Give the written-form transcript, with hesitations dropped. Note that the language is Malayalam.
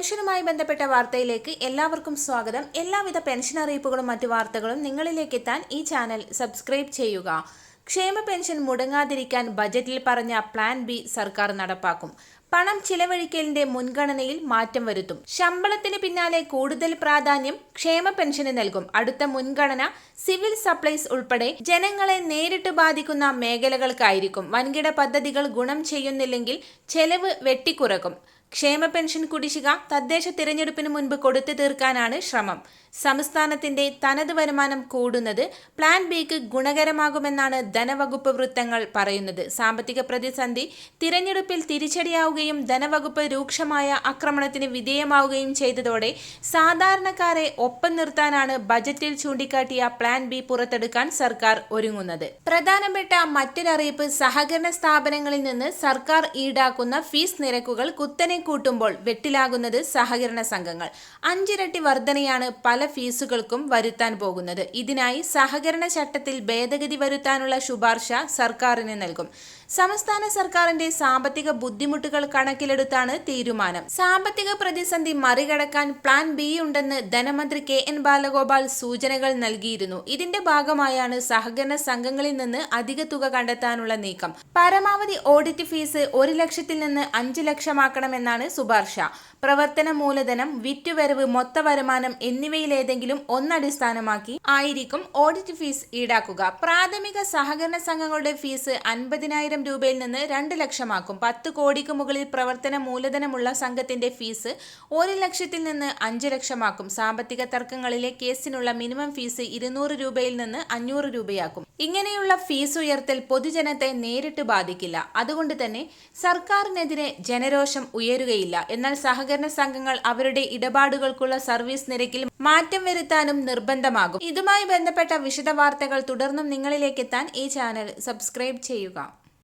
പെൻഷനുമായി ബന്ധപ്പെട്ട വാർത്തയിലേക്ക് എല്ലാവർക്കും സ്വാഗതം. എല്ലാവിധ പെൻഷൻ അറിയിപ്പുകളും മറ്റു വാർത്തകളും നിങ്ങളിലേക്ക് എത്താൻ ഈ ചാനൽ സബ്സ്ക്രൈബ് ചെയ്യുക. ക്ഷേമ പെൻഷൻ മുടങ്ങാതിരിക്കാൻ ബജറ്റിൽ പറഞ്ഞ പ്ലാൻ ബി സർക്കാർ നടപ്പാക്കും. പണം ചിലവഴിക്കലിന്റെ മുൻഗണനയിൽ മാറ്റം വരുത്തും. ശമ്പളത്തിന് പിന്നാലെ കൂടുതൽ പ്രാധാന്യം ക്ഷേമ പെൻഷന് നൽകും. അടുത്ത മുൻഗണന സിവിൽ സപ്ലൈസ് ഉൾപ്പെടെ ജനങ്ങളെ നേരിട്ട് ബാധിക്കുന്ന മേഖലകൾക്കായിരിക്കും. വൻകിട പദ്ധതികൾ ഗുണം ചെയ്യുന്നില്ലെങ്കിൽ ചെലവ് വെട്ടിക്കുറക്കും. ക്ഷേമ പെൻഷൻ കുടിശ്ശിക തദ്ദേശ തിരഞ്ഞെടുപ്പിന് മുൻപ് കൊടുത്തു തീർക്കാനാണ് ശ്രമം. സംസ്ഥാനത്തിന്റെ തനത് വരുമാനം കൂടുന്നത് പ്ലാൻ ബിക്ക് ഗുണകരമാകുമെന്നാണ് ധനവകുപ്പ് വൃത്തങ്ങൾ പറയുന്നത്. സാമ്പത്തിക പ്രതിസന്ധി തിരഞ്ഞെടുപ്പിൽ തിരിച്ചടിയാവുകയും ധനവകുപ്പ് രൂക്ഷമായ ആക്രമണത്തിന് വിധേയമാവുകയും ചെയ്തതോടെ സാധാരണക്കാരെ ഒപ്പം നിർത്താനാണ് ബജറ്റിൽ ചൂണ്ടിക്കാട്ടിയ പ്ലാൻ ബി പുറത്തെടുക്കാൻ സർക്കാർ ഒരുങ്ങുന്നത്. പ്രധാനപ്പെട്ട മറ്റൊരറിയിപ്പ് സഹകരണ സ്ഥാപനങ്ങളിൽ നിന്ന് സർക്കാർ ഈടാക്കുന്ന ഫീസ് നിരക്കുകൾ കുത്തനെ കൂട്ടുമ്പോൾ വെട്ടിലാകുന്നത് സഹകരണ സംഘങ്ങൾ. 5 ഇരട്ടി വർധനയാണ് പല ഫീസുകൾക്കും വരുത്താൻ പോകുന്നത്. ഇതിനായി സഹകരണ ചട്ടത്തിൽ ഭേദഗതി വരുത്താനുള്ള ശുപാർശ സർക്കാരിന് നൽകും. സംസ്ഥാന സർക്കാരിന്റെ സാമ്പത്തിക ബുദ്ധിമുട്ടുകൾ കണക്കിലെടുത്താണ് തീരുമാനം. സാമ്പത്തിക പ്രതിസന്ധി മറികടക്കാൻ പ്ലാൻ ബി ഉണ്ടെന്ന് ധനമന്ത്രി KN ബാലഗോപാൽ സൂചനകൾ നൽകിയിരുന്നു. ഇതിന്റെ ഭാഗമായാണ് സഹകരണ സംഘങ്ങളിൽ നിന്ന് അധിക തുക കണ്ടെത്താനുള്ള നീക്കം. പരമാവധി ഓഡിറ്റ് ഫീസ് 1 ലക്ഷത്തിൽ നിന്ന് 5 ലക്ഷമാക്കണമെന്നാണ് ശുപാർശ. പ്രവർത്തന മൂലധനം, വിറ്റുവരവ്, മൊത്ത വരുമാനം എന്നിവയിലേതെങ്കിലും ഒന്നടിസ്ഥാനമാക്കി ആയിരിക്കും ഓഡിറ്റ് ഫീസ് ഈടാക്കുക. പ്രാഥമിക സഹകരണ സംഘങ്ങളുടെ ഫീസ് 50,000 രൂപയിൽ നിന്ന് 2 ലക്ഷമാക്കും. 10 കോടിക്ക് മുകളിൽ പ്രവർത്തന മൂലധനമുള്ള സംഘത്തിന്റെ ഫീസ് 1 ലക്ഷത്തിൽ നിന്ന് 5 ലക്ഷമാക്കും. സാമ്പത്തിക തർക്കങ്ങളിലെ കേസിനുള്ള മിനിമം ഫീസ് 200 രൂപയിൽ നിന്ന് 500 രൂപയാക്കും. ഇങ്ങനെയുള്ള ഫീസ് ഉയർത്തൽ പൊതുജനത്തെ നേരിട്ട് ബാധിക്കില്ല. അതുകൊണ്ട് തന്നെ സർക്കാരിനെതിരെ ജനരോഷം ഉയരുകയില്ല. എന്നാൽ സഹകരണ സംഘങ്ങൾ അവരുടെ ഇടപാടുകൾക്കുള്ള സർവീസ് നിരക്കിൽ മാറ്റം വരുത്താനും നിർബന്ധമാകും. ഇതുമായി ബന്ധപ്പെട്ട വിശദ വാർത്തകൾ തുടർന്നും നിങ്ങളിലേക്ക് എത്താൻ ഈ ചാനൽ സബ്സ്ക്രൈബ് ചെയ്യുക.